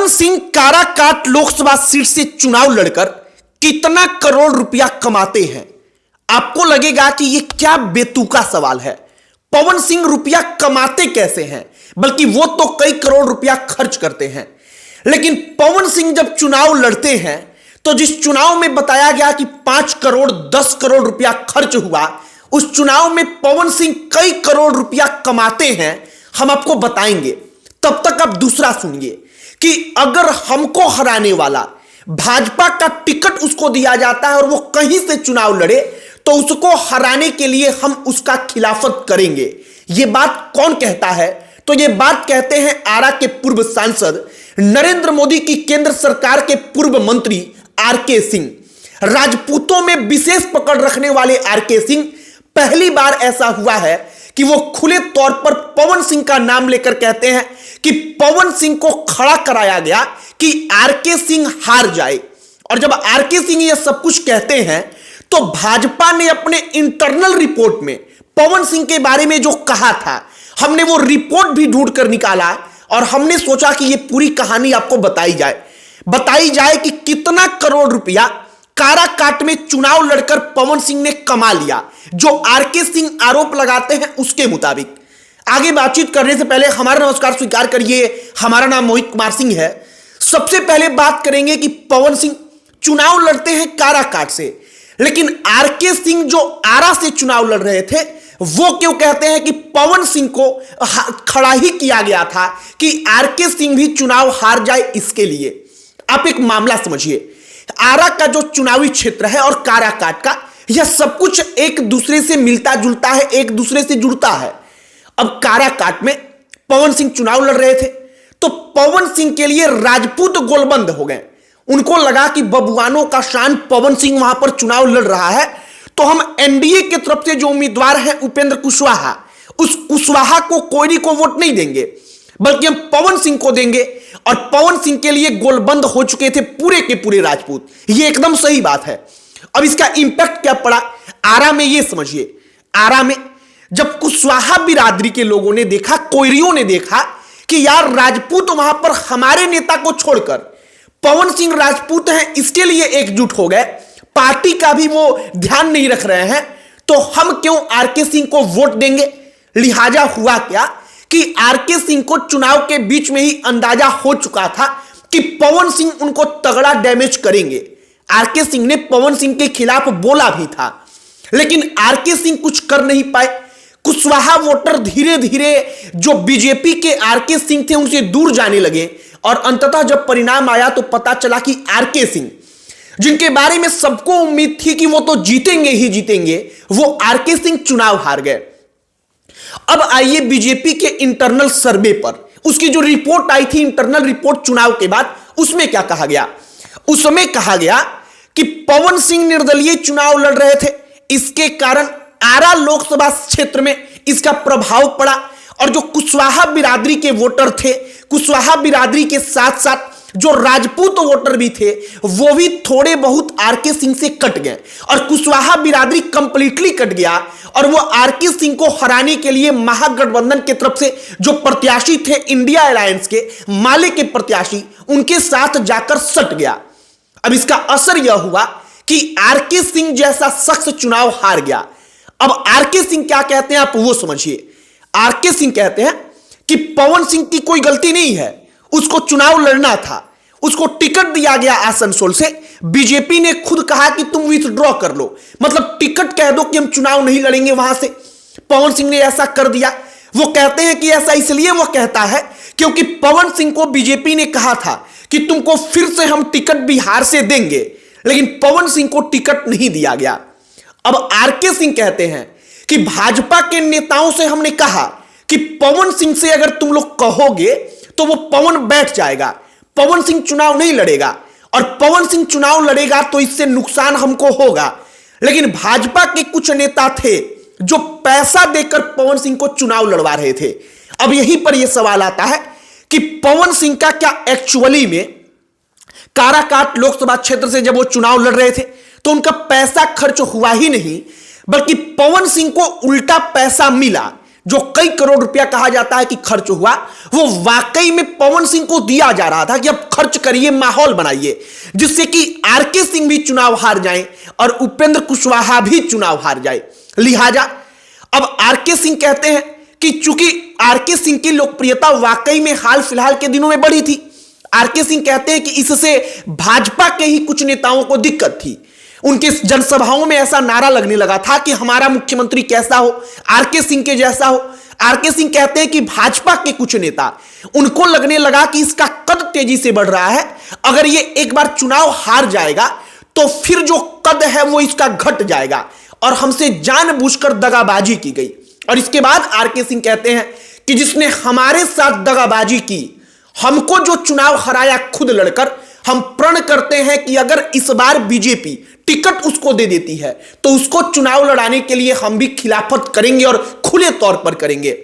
Singh Karakat Lok Sabha seat से चुनाव लड़कर कितना करोड़ रुपया कमाते हैं? आपको लगेगा कि यह क्या बेतुका सवाल है। पवन सिंह रुपया कमाते कैसे हैं? बल्कि वो तो कई करोड़ रुपया खर्च करते हैं। लेकिन पवन सिंह जब चुनाव लड़ते हैं तो जिस चुनाव में बताया गया कि 5 करोड़ 10 करोड़ रुपया खर्च हुआ, उस चुनाव में पवन सिंह कई करोड़ रुपया कमाते हैं, हम आपको बताएंगे। तब तक आप दूसरा सुनिए कि अगर हमको हराने वाला भाजपा का टिकट उसको दिया जाता है और वो कहीं से चुनाव लड़े तो उसको हराने के लिए हम उसका खिलाफत करेंगे। ये बात कौन कहता है? तो ये बात कहते हैं आरा के पूर्व सांसद, नरेंद्र मोदी की केंद्र सरकार के पूर्व मंत्री आरके सिंह। राजपूतों में विशेष पकड़ रखने वाले आरके सिंह, पहली बार ऐसा हुआ है कि वो खुले तौर पर पवन सिंह का नाम लेकर कहते हैं कि पवन सिंह को खड़ा कराया गया कि आरके सिंह हार जाए। और जब आरके सिंह ये सब कुछ कहते हैं तो भाजपा ने अपने इंटरनल रिपोर्ट में पवन सिंह के बारे में जो कहा था, हमने वो रिपोर्ट भी ढूंढ कर निकाला और हमने सोचा कि ये पूरी कहानी आपको बताई जाए कि कितना करोड़ रुपया काराकाट में चुनाव लड़कर पवन सिंह ने कमा लिया, जो आरके सिंह आरोप लगाते हैं उसके मुताबिक। आगे बातचीत करने से पहले हमारा नमस्कार स्वीकार करिए। हमारा नाम मोहित कुमार सिंह है। सबसे पहले बात करेंगे कि पवन सिंह चुनाव लड़ते हैं काराकाट से, लेकिन आरके सिंह जो आरा से चुनाव लड़ रहे थे वो क्यों कहते हैं कि पवन सिंह को खड़ा ही किया गया था कि आरके सिंह भी चुनाव हार जाए? इसके लिए आप एक मामला समझिए। आरा का जो चुनावी क्षेत्र है और काराकाट का, यह सब कुछ एक दूसरे से मिलता जुलता है, एक दूसरे से जुड़ता है। अब काराकाट में पवन सिंह चुनाव लड़ रहे थे तो पवन सिंह के लिए राजपूत गोलबंद हो गए। उनको लगा कि बबुआनों का शान पवन सिंह वहां पर चुनाव लड़ रहा है तो हम एनडीए की तरफ से जो उम्मीदवार हैं उपेंद्र कुशवाहा, उस कुशवाहा को कोयरी को वोट नहीं देंगे, बल्कि हम पवन सिंह को देंगे। और पवन सिंह के लिए गोलबंद हो चुके थे पूरे के पूरे राजपूत। ये एकदम सही बात है। अब इसका इंपैक्ट क्या पड़ा आरा में, ये समझिए। आरा में जब कुशवाहा बिरादरी के लोगों ने देखा, कोयरियों ने देखा कि यार राजपूत वहां पर हमारे नेता को छोड़कर पवन सिंह राजपूत हैं, इसके लिए एकजुट हो गए, पार्टी का भी वो ध्यान नहीं रख रहे हैं, तो हम क्यों आरके सिंह को वोट देंगे। लिहाजा हुआ क्या कि आरके सिंह को चुनाव के बीच में ही अंदाजा हो चुका था कि पवन सिंह उनको तगड़ा डैमेज करेंगे। आरके सिंह ने पवन सिंह के खिलाफ बोला भी था, लेकिन आरके सिंह कुछ कर नहीं पाए। कुशवाहा वोटर धीरे धीरे जो बीजेपी के आरके सिंह थे उनसे दूर जाने लगे और अंततः जब परिणाम आया तो पता चला कि आरके सिंह, जिनके बारे में सबको उम्मीद थी कि वो तो जीतेंगे ही जीतेंगे, वो आरके सिंह चुनाव हार गए। अब आइए बीजेपी के इंटरनल सर्वे पर, उसकी जो रिपोर्ट आई थी इंटरनल रिपोर्ट चुनाव के बाद, उसमें क्या कहा गया? उसमें कहा गया कि पवन सिंह निर्दलीय चुनाव लड़ रहे थे, इसके कारण आरा लोकसभा क्षेत्र में इसका प्रभाव पड़ा। और जो कुशवाहा बिरादरी के वोटर थे, कुशवाहा बिरादरी के साथ साथ जो राजपूत वोटर भी थे, वो भी थोड़े बहुत आरके सिंह से कट गए और कुशवाहा बिरादरी कंप्लीटली कट गया। और वो आरके सिंह को हराने के लिए महागठबंधन की तरफ से जो प्रत्याशी थे, इंडिया अलायंस के माले के प्रत्याशी, उनके साथ जाकर सट गया। अब इसका असर यह हुआ कि आरके सिंह जैसा शख्स चुनाव हार गया। अब आरके सिंह क्या कहते हैं आप वो समझिए। आरके सिंह कहते हैं कि पवन सिंह की कोई गलती नहीं है, उसको चुनाव लड़ना था, उसको टिकट दिया गया आसनसोल से, बीजेपी ने खुद कहा कि तुम विथड्रॉ कर लो, मतलब टिकट कह दो कि हम चुनाव नहीं लड़ेंगे वहां से। पवन सिंह ने ऐसा कर दिया। वो कहते हैं कि ऐसा इसलिए वो कहता है क्योंकि पवन सिंह को बीजेपी ने कहा था कि तुमको फिर से हम टिकट बिहार से देंगे, लेकिन पवन सिंह को टिकट नहीं दिया गया। अब आरके सिंह कहते हैं कि भाजपा के नेताओं से हमने कहा कि पवन सिंह से अगर तुम लोग कहोगे तो वो पवन बैठ जाएगा, पवन सिंह चुनाव नहीं लड़ेगा, और पवन सिंह चुनाव लड़ेगा तो इससे नुकसान हमको होगा। लेकिन भाजपा के कुछ नेता थे जो पैसा देकर पवन सिंह को चुनाव लड़वा रहे थे। अब यहीं पर यह सवाल आता है कि पवन सिंह का क्या एक्चुअली में काराकाट लोकसभा क्षेत्र से जब वो चुनाव लड़ रहे थे तो उनका पैसा खर्च हुआ ही नहीं, बल्कि पवन सिंह को उल्टा पैसा मिला, जो कई करोड़ रुपया कहा जाता है कि खर्च हुआ, वो वाकई में पवन सिंह को दिया जा रहा था कि अब खर्च करिए, माहौल बनाइए, जिससे कि आरके सिंह भी चुनाव हार जाएं और उपेंद्र कुशवाहा भी चुनाव हार जाए। लिहाजा अब आरके सिंह कहते हैं कि चूंकि आरके सिंह की लोकप्रियता वाकई में हाल फिलहाल के दिनों में बढ़ी थी, आरके सिंह कहते हैं कि इससे भाजपा के ही कुछ नेताओं को दिक्कत थी। उनके जनसभाओं में ऐसा नारा लगने लगा था कि हमारा मुख्यमंत्री कैसा हो, आरके सिंह के जैसा हो। आरके सिंह कहते हैं कि भाजपा के कुछ नेता, उनको लगने लगा कि इसका कद तेजी से बढ़ रहा है, अगर ये एक बार चुनाव हार जाएगा तो फिर जो कद है वो इसका घट जाएगा और हमसे जानबूझकर दगाबाजी की गई। और इसके बाद आरके सिंह कहते हैं कि जिसने हमारे साथ दगाबाजी की, हमको जो चुनाव हराया खुद लड़कर, हम प्रण करते हैं कि अगर इस बार बीजेपी टिकट उसको दे देती है तो उसको चुनाव लड़ाने के लिए हम भी खिलाफत करेंगे और खुले तौर पर करेंगे।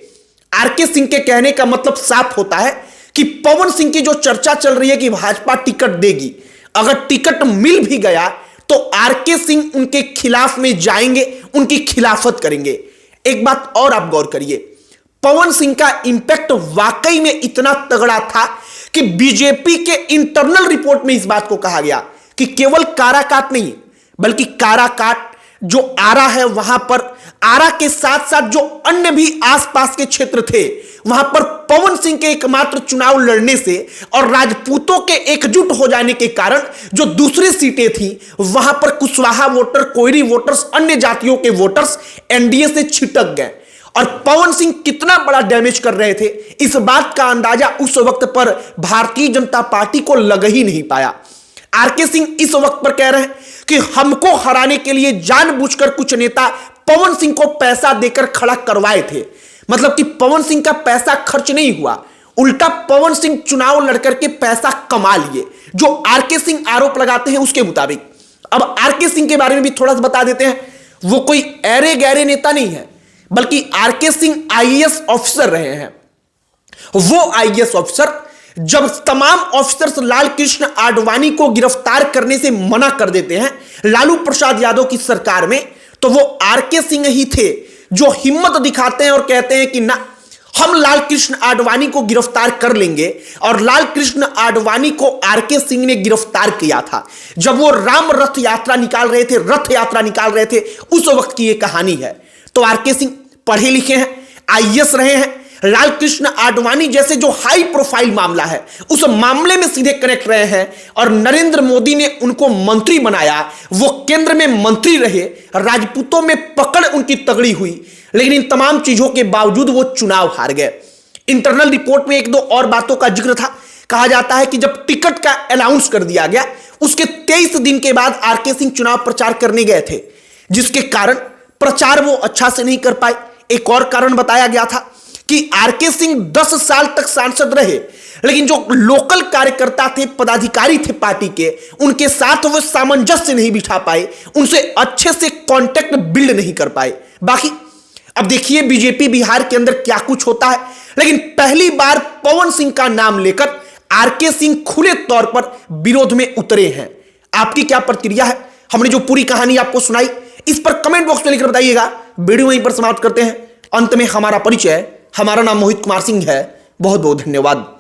आरके सिंह के कहने का मतलब साफ होता है कि पवन सिंह की जो चर्चा चल रही है कि भाजपा टिकट देगी, अगर टिकट मिल भी गया तो आरके सिंह उनके खिलाफ में जाएंगे, उनकी खिलाफत करेंगे। एक बात और आप गौर करिए, पवन सिंह का इंपैक्ट वाकई में इतना तगड़ा था कि बीजेपी के इंटरनल रिपोर्ट में इस बात को कहा गया कि केवल काराकाट नहीं बल्कि काराकाट जो आरा है, वहां पर आरा के साथ साथ जो अन्य भी आसपास के क्षेत्र थे, वहां पर पवन सिंह के एकमात्र चुनाव लड़ने से और राजपूतों के एकजुट हो जाने के कारण जो दूसरी सीटें थी वहां पर कुशवाहा वोटर, कोयरी वोटर्स, अन्य जातियों के वोटर्स एनडीए से छिटक गए। और पवन सिंह कितना बड़ा डैमेज कर रहे थे, इस बात का अंदाजा उस वक्त पर भारतीय जनता पार्टी को लग ही नहीं पाया। आरके सिंह इस वक्त पर कह रहे हैं कि हमको हराने के लिए जानबूझकर कुछ नेता पवन सिंह को पैसा देकर खड़ा करवाए थे। मतलब कि पवन सिंह का पैसा खर्च नहीं हुआ, उल्टा पवन सिंह चुनाव लड़कर के पैसा कमा लिए, जो आरके सिंह आरोप लगाते हैं उसके मुताबिक। अब आरके सिंह के बारे में भी थोड़ा सा बता देते हैं। वो कोई ऐरे गहरे नेता नहीं है, बल्कि आरके सिंह आईएएस ऑफिसर रहे हैं। वो आईएएस ऑफिसर जब तमाम ऑफिसर्स लाल कृष्ण आडवाणी को गिरफ्तार करने से मना कर देते हैं लालू प्रसाद यादव की सरकार में, तो वो आरके सिंह ही थे जो हिम्मत दिखाते हैं और कहते हैं कि ना, हम लाल कृष्ण आडवाणी को गिरफ्तार कर लेंगे। और लाल कृष्ण आडवाणी को आरके सिंह ने गिरफ्तार किया था जब वो राम रथ यात्रा निकाल रहे थे, उस वक्त की ये कहानी है। तो आरके सिंह पढ़े लिखे हैं, आईएएस रहे हैं, लाल कृष्ण आडवाणी जैसे जो हाई प्रोफाइल मामला है उस मामले में सीधे कनेक्ट रहे हैं और नरेंद्र मोदी ने उनको मंत्री बनाया, वो केंद्र में मंत्री रहे, राजपूतों में पकड़ उनकी तगड़ी हुई, लेकिन इन तमाम चीजों के बावजूद वो चुनाव हार गए। इंटरनल रिपोर्ट में एक दो और बातों का जिक्र था। कहा जाता है कि जब टिकट का अनाउंस कर दिया गया उसके 23 दिन के बाद आरके सिंह चुनाव प्रचार करने गए थे, जिसके कारण प्रचार वो अच्छा से नहीं कर पाए। एक और कारण बताया गया था कि आरके सिंह 10 साल तक सांसद रहे, लेकिन जो लोकल कार्यकर्ता थे, पदाधिकारी थे पार्टी के, उनके साथ वो सामंजस्य नहीं बिठा पाए, उनसे अच्छे से कांटेक्ट बिल्ड नहीं कर पाए। बाकी अब देखिए बीजेपी बिहार के अंदर क्या कुछ होता है, लेकिन पहली बार पवन सिंह का नाम लेकर आरके सिंह खुले तौर पर विरोध में उतरे हैं। आपकी क्या प्रतिक्रिया है? हमने जो पूरी कहानी आपको सुनाई, इस पर कमेंट बॉक्स में लिखकर बताइएगा। वीडियो वहीं पर समाप्त करते हैं। अंत में हमारा परिचय, हमारा नाम मोहित कुमार सिंह है। बहुत बहुत धन्यवाद।